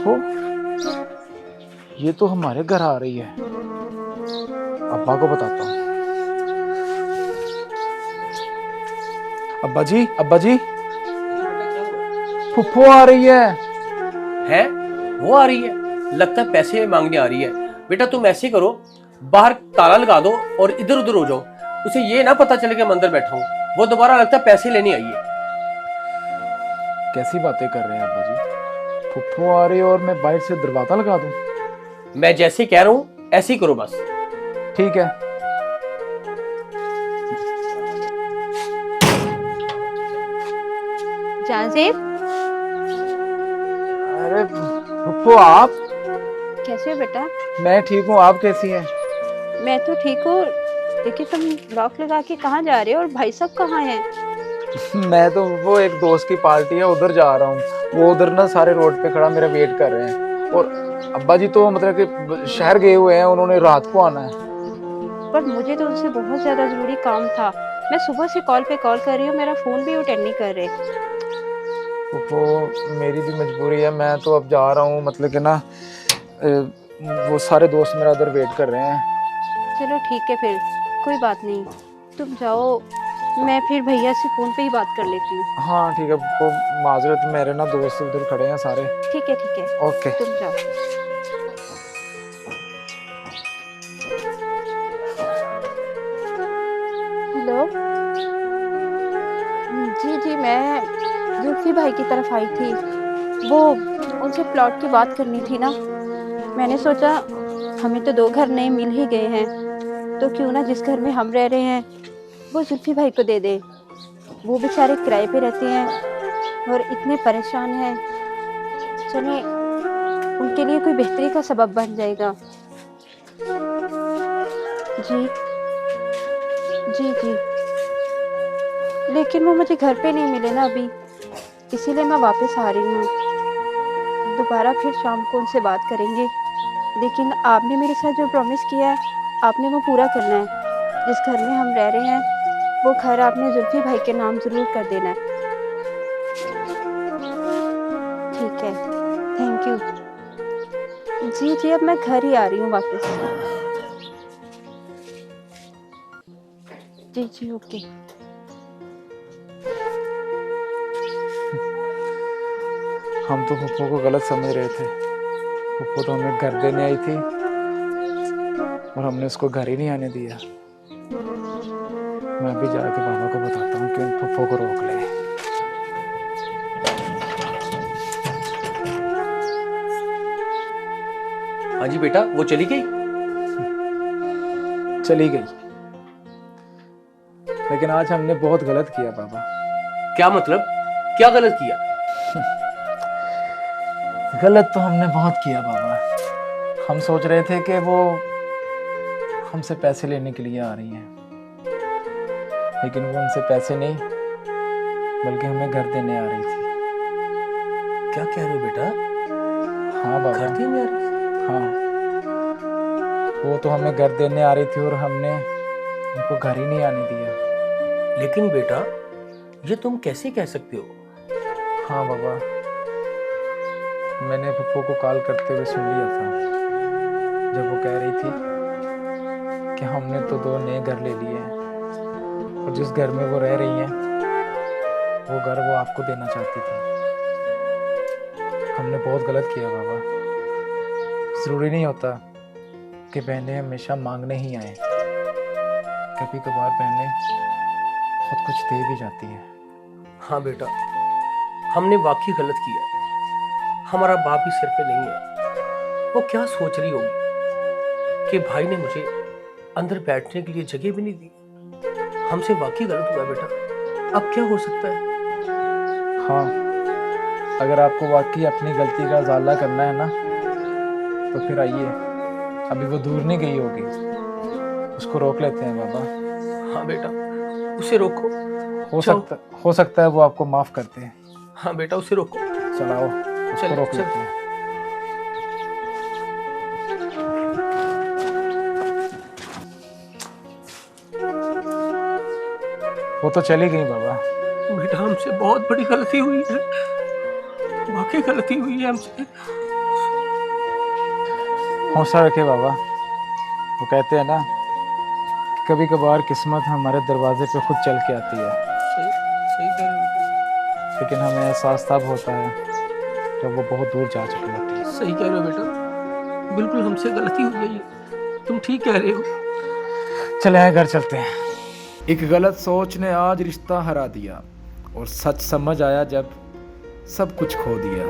फुफ्फो, ये तो हमारे घर आ रही है। अब्बा को बताता हूँ। अब्बा जी, अब्बा जी, फुफ्फो आ रही है। वो आ रही है, लगता है पैसे मांगने आ रही है। बेटा तुम ऐसे करो, बाहर ताला लगा दो और इधर उधर हो जाओ, उसे ये ना पता चले कि मैं अंदर बैठा हूँ। वो दोबारा लगता है पैसे लेने आई है। कैसी बातें कर रहे हैं अब्बा जी? फुफ्फो आ रही है और मैं बाहर से दरवाजा लगा दूं? मैं जैसे कह रहा हूँ ऐसे ही करो बस। ठीक है। जाजिब, अरे फुफ्फो, आप? कैसे हो बेटा? मैं ठीक हूँ, आप कैसी हैं? मैं तो ठीक हूँ, लेकिन तुम लॉक लगा के कहाँ जा रहे हो और भाई साहब कहाँ हैं? मैं तो वो एक दोस्त की पार्टी है, उधर जा रहा हूँ। वो उधर ना सारे रोड पे खड़ा मेरा वेट कर रहे हैं। और अब्बा जी तो मतलब कि शहर गए हुए हैं, उन्होंने रात को आना है। पर मुझे तो उनसे बहुत ज्यादा जरूरी काम था। मैं सुबह से कॉल पे कॉल कर रही हूँ, मेरा फोन भी अटेंड नहीं कर रहे। वो मेरी भी मजबूरी है, मैं तो अब जा रहा हूँ। मतलब कि ना वो सारे दोस्त मेरा उधर वेट कर रहे हैं। चलो ठीक है फिर, कोई बात नहीं, तुम जाओ, मैं फिर भैया से फोन पे ही बात कर लेती हूँ। हाँ ठीक है, वो माजरत, मेरे ना दोस्त उधर खड़े हैं सारे। ठीक है ठीक है, ओके। तुम जाओ। हेलो। जी जी, मैं जुल्फी भाई की तरफ आई थी। वो उनसे प्लॉट की बात करनी थी ना। मैंने सोचा हमें तो दो घर नए मिल ही गए हैं, तो क्यों ना जिस घर में हम रह रहे हैं वो जुल्फी भाई को दे दे। वो बेचारे किराए पे रहते हैं और इतने परेशान हैं। चलिए, उनके लिए कोई बेहतरी का सबब बन जाएगा। जी जी जी, लेकिन वो मुझे घर पे नहीं मिले ना अभी, इसीलिए मैं वापस आ रही हूँ। दोबारा फिर शाम को उनसे बात करेंगे, लेकिन आपने मेरे साथ जो प्रॉमिस किया है आपने वो पूरा करना है। जिस घर में हम रह रहे हैं वो घर आपने जुल्फी भाई के नाम जरूर कर देना है। ठीक है, थैंक यू। जी जी, अब मैं घर ही आ रही हूँ वापस। जी जी, ओके। हम तो फुफ्फो को गलत समझ रहे थे। फुफ्फो तो हमें घर देने आई थी और हमने उसको घर ही नहीं आने दिया। मैं भी जाके पापा को बताता हूँ कि उन फुफ्फो को रोक ले। हाँ जी बेटा, वो चली गई। चली गई, लेकिन आज हमने बहुत गलत किया पापा। क्या मतलब, क्या गलत किया? गलत तो हमने बहुत किया पापा। हम सोच रहे थे कि वो हमसे पैसे लेने के लिए आ रही हैं, लेकिन वो उनसे पैसे नहीं बल्कि हमें घर देने आ रही थी। क्या कह रहे हो बेटा? हाँ बाबा। घर देने आ रही? हाँ, वो तो हमें घर देने आ रही थी और हमने उनको घर ही नहीं आने दिया। लेकिन बेटा ये तुम कैसे कह सकते हो? हाँ बाबा, मैंने पप्पू को कॉल करते हुए सुन लिया था जब वो कह रही थी कि हमने तो दो नए घर ले लिए हैं और जिस घर में वो रह रही हैं वो घर वो आपको देना चाहती थी। हमने बहुत गलत किया बाबा। ज़रूरी नहीं होता कि बहनें हमेशा मांगने ही आए, कभी कभार बहनें खुद कुछ दे भी जाती हैं। हाँ बेटा, हमने वाकई गलत किया है। हमारा बाप भी सिर पे नहीं है। वो क्या सोच रही होगी कि भाई ने मुझे अंदर बैठने के लिए जगह भी नहीं दी। हमसे वाकई गलत हुआ बेटा, अब क्या हो सकता है? हाँ, अगर आपको वाकई अपनी गलती का उजाला करना है ना तो फिर आइए, अभी वो दूर नहीं गई होगी, उसको रोक लेते हैं बाबा। हाँ बेटा, उसे रोको। हो सकता है वो आपको माफ करते हैं। हाँ बेटा, उसे रोको। चलाओ, उसको रोक लेते हैं। वो तो चली गई बाबा। बेटा हमसे बहुत बड़ी गलती हुई है, वाकई गलती हुई है हमसे। हौसला रखे बाबा। वो कहते हैं ना, कभी कभार किस्मत हमारे दरवाजे पे खुद चल के आती है, सही सही कह रहे हो बेटा। लेकिन हमें एहसास तब होता है जब वो बहुत दूर जा चुकी होती है। सही कह रहे हो बेटा, बिल्कुल हमसे गलती हो गई है, तुम ठीक कह रहे हो। चले आए, घर चलते हैं। एक गलत सोच ने आज रिश्ता हरा दिया और सच समझ आया जब सब कुछ खो दिया।